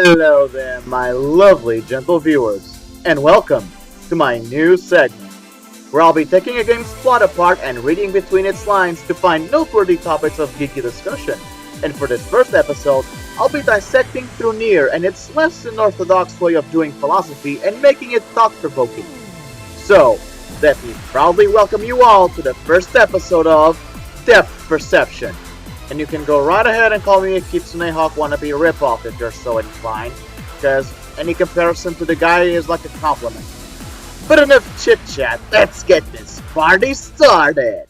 Hello there, my lovely gentle viewers, and welcome to my new segment, where I'll be taking a game's plot apart and reading between its lines to find noteworthy topics of geeky discussion. And for this first episode, I'll be dissecting through NieR and its less unorthodox way of doing philosophy and making it thought-provoking. So, let me proudly welcome you all to the first episode of Depth Perception. And you can go right ahead and call me a Kitsune Hawk wannabe ripoff if you're so inclined, because any comparison to the guy is like a compliment. But enough chit-chat, let's get this party started!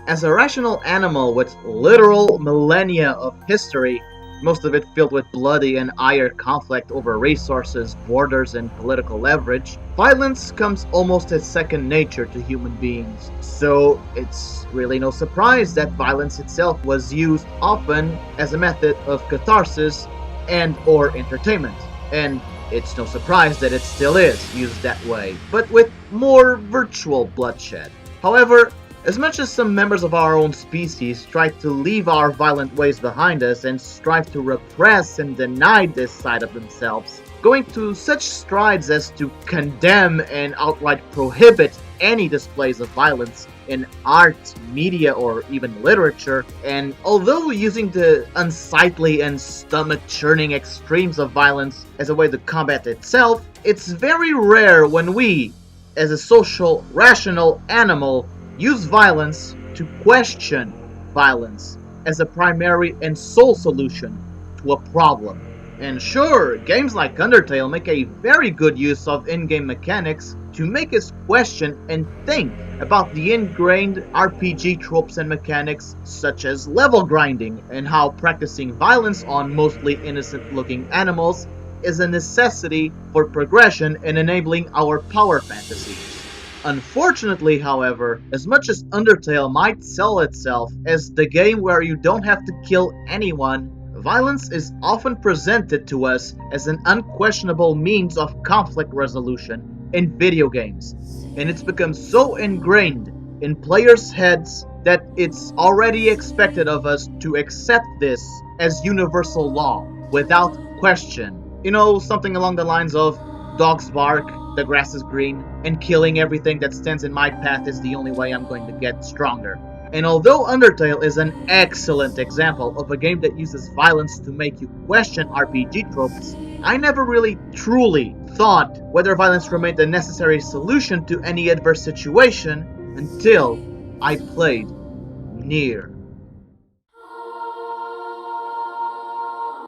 As a rational animal with literal millennia of history, most of it filled with bloody and ire conflict over resources, borders, and political leverage, violence comes almost as second nature to human beings. So it's really no surprise that violence itself was used often as a method of catharsis and or entertainment. And it's no surprise that it still is used that way, but with more virtual bloodshed. However, as much as some members of our own species try to leave our violent ways behind us and strive to repress and deny this side of themselves, going to such strides as to condemn and outright prohibit any displays of violence in art, media, or even literature, and although using the unsightly and stomach-churning extremes of violence as a way to combat itself, it's very rare when we, as a social, rational animal, use violence to question violence as a primary and sole solution to a problem. And sure, games like Undertale make a very good use of in-game mechanics to make us question and think about the ingrained RPG tropes and mechanics such as level grinding and how practicing violence on mostly innocent-looking animals is a necessity for progression and enabling our power fantasies. Unfortunately, however, as much as Undertale might sell itself as the game where you don't have to kill anyone, violence is often presented to us as an unquestionable means of conflict resolution in video games, and it's become so ingrained in players' heads that it's already expected of us to accept this as universal law without question. You know, something along the lines of dogs bark, the grass is green, and killing everything that stands in my path is the only way I'm going to get stronger. And although Undertale is an excellent example of a game that uses violence to make you question RPG tropes, I never really truly thought whether violence remained a necessary solution to any adverse situation until I played NieR.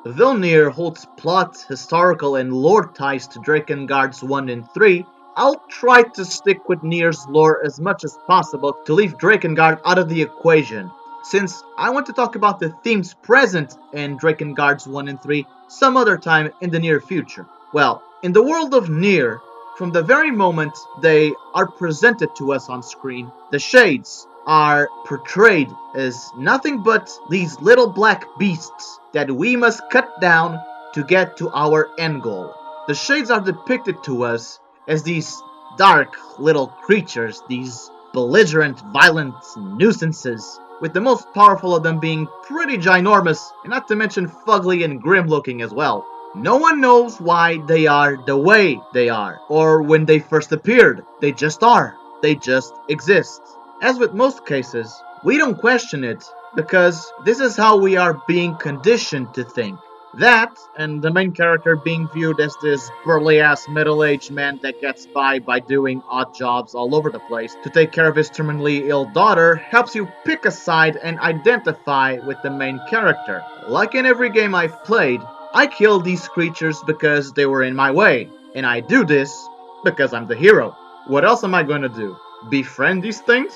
Though NieR holds plot, historical, and lore ties to Drakengard's 1 and 3, I'll try to stick with NieR's lore as much as possible to leave Drakengard out of the equation, since I want to talk about the themes present in Drakengard's 1 and 3 some other time in the near future. Well, in the world of NieR, from the very moment they are presented to us on screen, the Shades are portrayed as nothing but these little black beasts that we must cut down to get to our end goal. The Shades are depicted to us as these dark little creatures, these belligerent, violent nuisances, with the most powerful of them being pretty ginormous, and not to mention fugly and grim looking as well. No one knows why they are the way they are, or when they first appeared. They just are. They just exist. As with most cases, we don't question it, because this is how we are being conditioned to think. That, and the main character being viewed as this burly-ass middle-aged man that gets by doing odd jobs all over the place to take care of his terminally ill daughter, helps you pick a side and identify with the main character. Like in every game I've played, I kill these creatures because they were in my way, and I do this because I'm the hero. What else am I going to do? Befriend these things?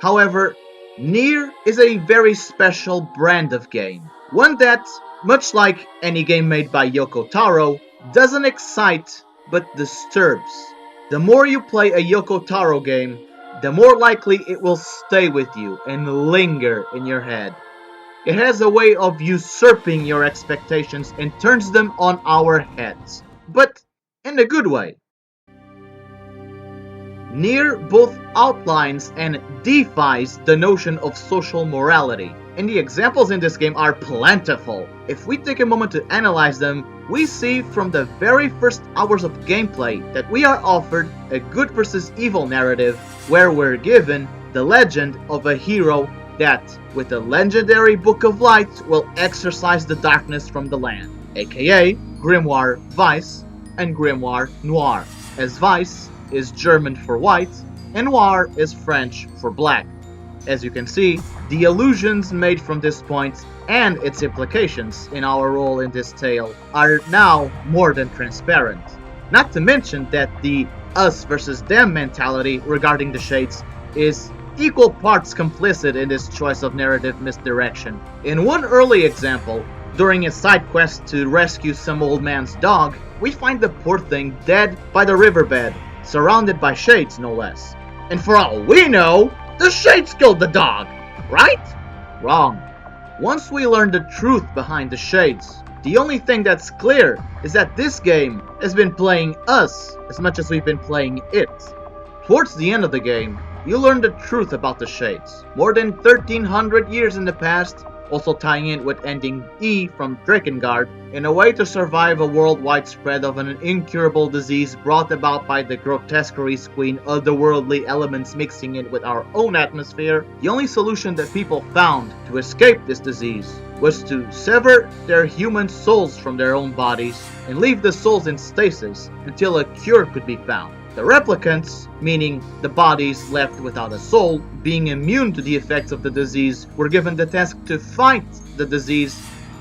However, NieR is a very special brand of game. One that, much like any game made by Yoko Taro, doesn't excite but disturbs. The more you play a Yoko Taro game, the more likely it will stay with you and linger in your head. It has a way of usurping your expectations and turns them on our heads, but in a good way. NieR both outlines and defies the notion of social morality, and the examples in this game are plentiful. If we take a moment to analyze them, we see from the very first hours of gameplay that we are offered a good versus evil narrative where we're given the legend of a hero that, with the legendary Book of Light, will exorcise the darkness from the land, aka Grimoire Weiss and Grimoire Noir, as Weiss is German for white, and Noir is French for black. As you can see, the allusions made from this point and its implications in our role in this tale are now more than transparent. Not to mention that the us versus them mentality regarding the shades is equal parts complicit in this choice of narrative misdirection. In one early example, during a side quest to rescue some old man's dog, we find the poor thing dead by the riverbed, surrounded by shades no less. And for all we know, the shades killed the dog, right? Wrong. Once we learn the truth behind the shades, the only thing that's clear is that this game has been playing us as much as we've been playing it. Towards the end of the game, you learn the truth about the shades. More than 1300 years in the past, also tying in with ending E from Drakengard, in a way to survive a worldwide spread of an incurable disease brought about by the grotesqueries queen otherworldly elements mixing in with our own atmosphere, the only solution that people found to escape this disease was to sever their human souls from their own bodies and leave the souls in stasis until a cure could be found. The replicants, meaning the bodies left without a soul, being immune to the effects of the disease, were given the task to fight the disease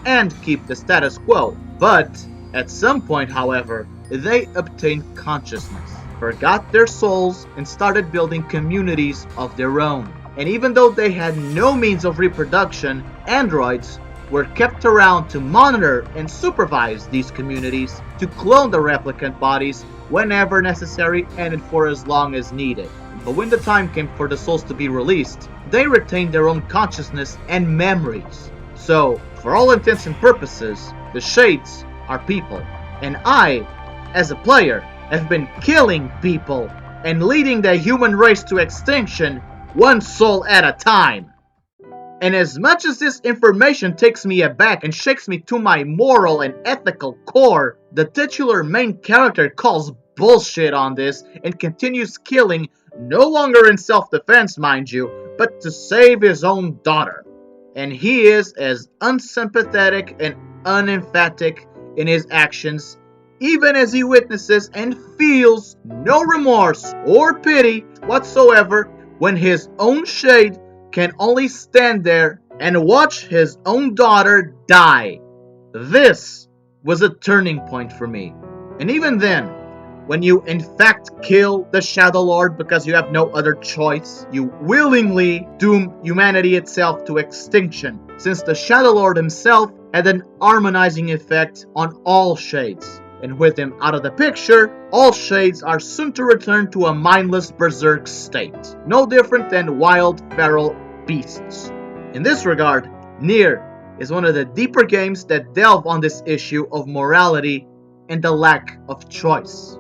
and keep the status quo. But, at some point however, they obtained consciousness, forgot their souls, and started building communities of their own. And even though they had no means of reproduction, androids were kept around to monitor and supervise these communities, to clone the replicant bodies whenever necessary and for as long as needed. But when the time came for the souls to be released, they retained their own consciousness and memories. So, for all intents and purposes, the shades are people. And I, as a player, have been killing people and leading the human race to extinction one soul at a time. And as much as this information takes me aback and shakes me to my moral and ethical core, the titular main character calls bullshit on this and continues killing, no longer in self-defense mind you, but to save his own daughter. And he is as unsympathetic and unemphatic in his actions, even as he witnesses and feels no remorse or pity whatsoever when his own shade can only stand there and watch his own daughter die. This was a turning point for me. And even then, when you in fact kill the Shadow Lord because you have no other choice, you willingly doom humanity itself to extinction, since the Shadow Lord himself had an harmonizing effect on all shades. And with him out of the picture, all shades are soon to return to a mindless berserk state, no different than wild feral beasts. In this regard, NieR is one of the deeper games that delve on this issue of morality and the lack of choice.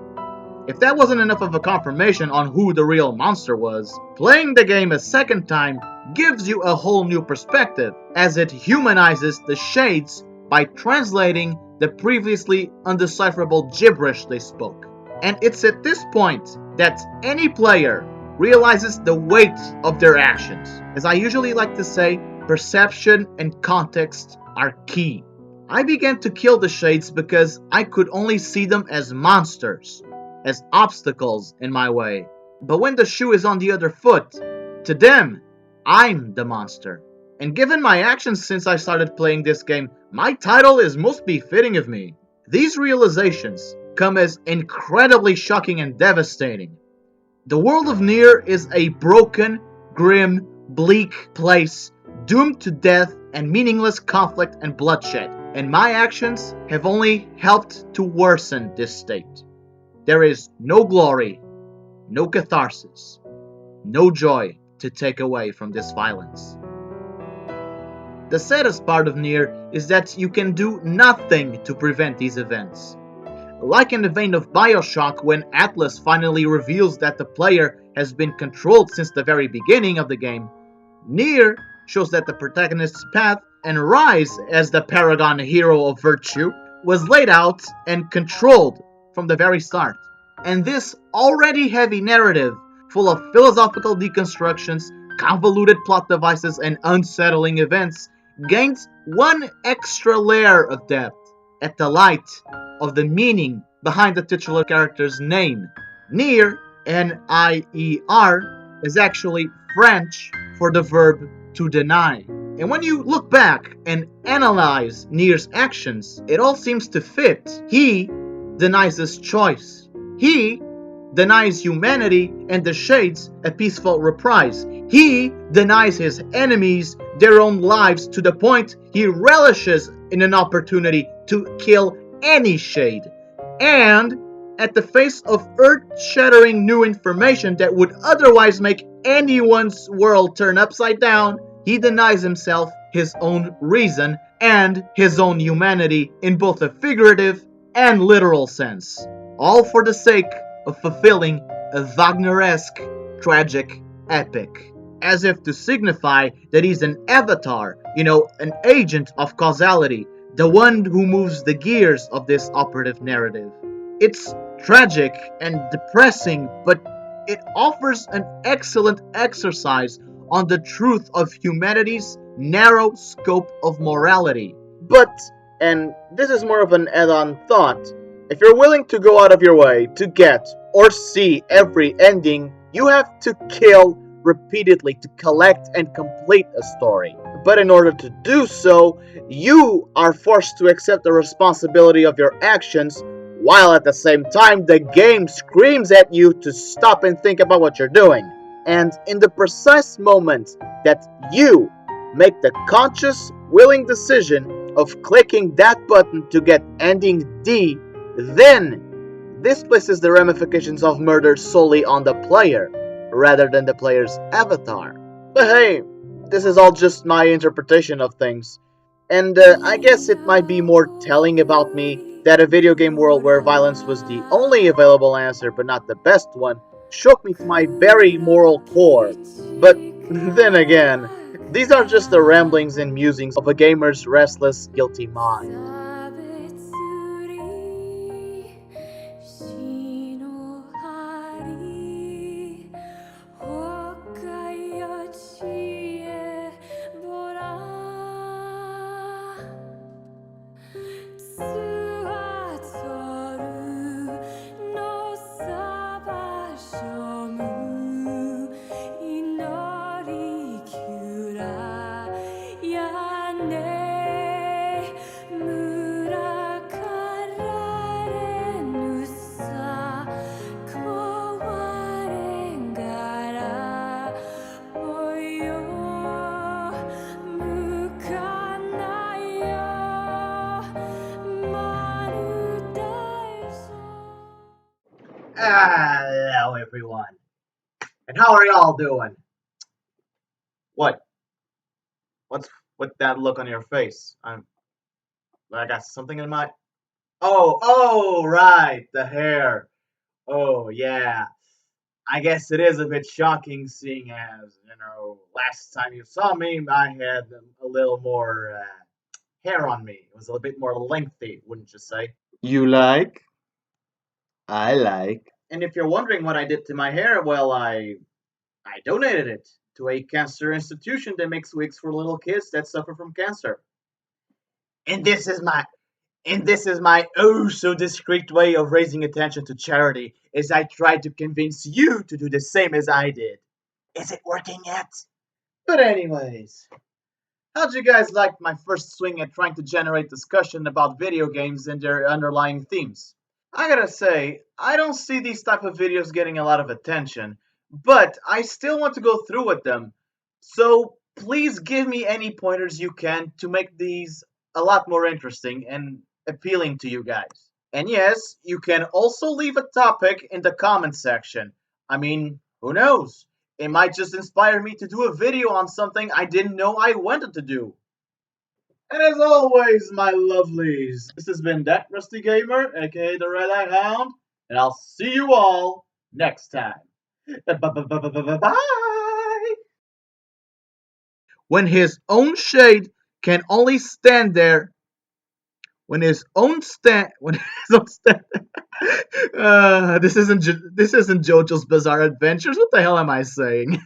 If that wasn't enough of a confirmation on who the real monster was, playing the game a second time gives you a whole new perspective, as it humanizes the shades by translating the previously undecipherable gibberish they spoke. And it's at this point that any player realizes the weight of their actions. As I usually like to say, perception and context are key. I began to kill the shades because I could only see them as monsters, as obstacles in my way. But when the shoe is on the other foot, to them, I'm the monster. And given my actions since I started playing this game, my title is most befitting of me. These realizations come as incredibly shocking and devastating. The world of NieR is a broken, grim, bleak place, doomed to death and meaningless conflict and bloodshed. And my actions have only helped to worsen this state. There is no glory, no catharsis, no joy to take away from this violence. The saddest part of NieR is that you can do nothing to prevent these events. Like in the vein of Bioshock, when Atlas finally reveals that the player has been controlled since the very beginning of the game, NieR shows that the protagonist's path and rise as the paragon hero of virtue was laid out and controlled from the very start. And this already heavy narrative, full of philosophical deconstructions, convoluted plot devices, and unsettling events, gains one extra layer of depth at the light of the meaning behind the titular character's name. NieR, N-I-E-R, is actually French for the verb to deny. And when you look back and analyze NieR's actions, it all seems to fit. He denies his choice. He denies humanity and the Shades a peaceful reprise. He denies his enemies their own lives to the point he relishes in an opportunity to kill any Shade. And at the face of earth-shattering new information that would otherwise make anyone's world turn upside down, he denies himself his own reason and his own humanity in both a figurative and literal sense. All for the sake of fulfilling a Wagneresque tragic epic. As if to signify that he's an avatar, an agent of causality, the one who moves the gears of this operative narrative. It's tragic and depressing, but it offers an excellent exercise on the truth of humanity's narrow scope of morality. But, and this is more of an add-on thought, if you're willing to go out of your way to get or see every ending, you have to kill repeatedly to collect and complete a story. But in order to do so, you are forced to accept the responsibility of your actions, while at the same time the game screams at you to stop and think about what you're doing. And in the precise moment that you make the conscious, willing decision of clicking that button to get ending D, then this places the ramifications of murder solely on the player, rather than the player's avatar. But hey, this is all just my interpretation of things. And I guess it might be more telling about me that a video game world where violence was the only available answer but not the best one shook me to my very moral core. But then again, these are just the ramblings and musings of a gamer's restless, guilty mind. Hello everyone. And how are y'all doing? What? What's with that look on your face? I got something in my. Oh, right, the hair. Oh, yeah. I guess it is a bit shocking, seeing as last time you saw me, I had a little more hair on me. It was a bit more lengthy, wouldn't you say? You like? I like. And if you're wondering what I did to my hair, well, I donated it to a cancer institution that makes wigs for little kids that suffer from cancer. And this is my oh so discreet way of raising attention to charity, as I try to convince you to do the same as I did. Is it working yet? But anyways, how'd you guys like my first swing at trying to generate discussion about video games and their underlying themes? I gotta say, I don't see these type of videos getting a lot of attention, but I still want to go through with them. So please give me any pointers you can to make these a lot more interesting and appealing to you guys. And yes, you can also leave a topic in the comment section. I mean, who knows? It might just inspire me to do a video on something I didn't know I wanted to do. And as always, my lovelies, this has been That Rusty Gamer, aka the Red Eye Hound, and I'll see you all next time. Bye! When his own shade can only stand there when his own stand this isn't JoJo's Bizarre Adventures. What the hell am I saying?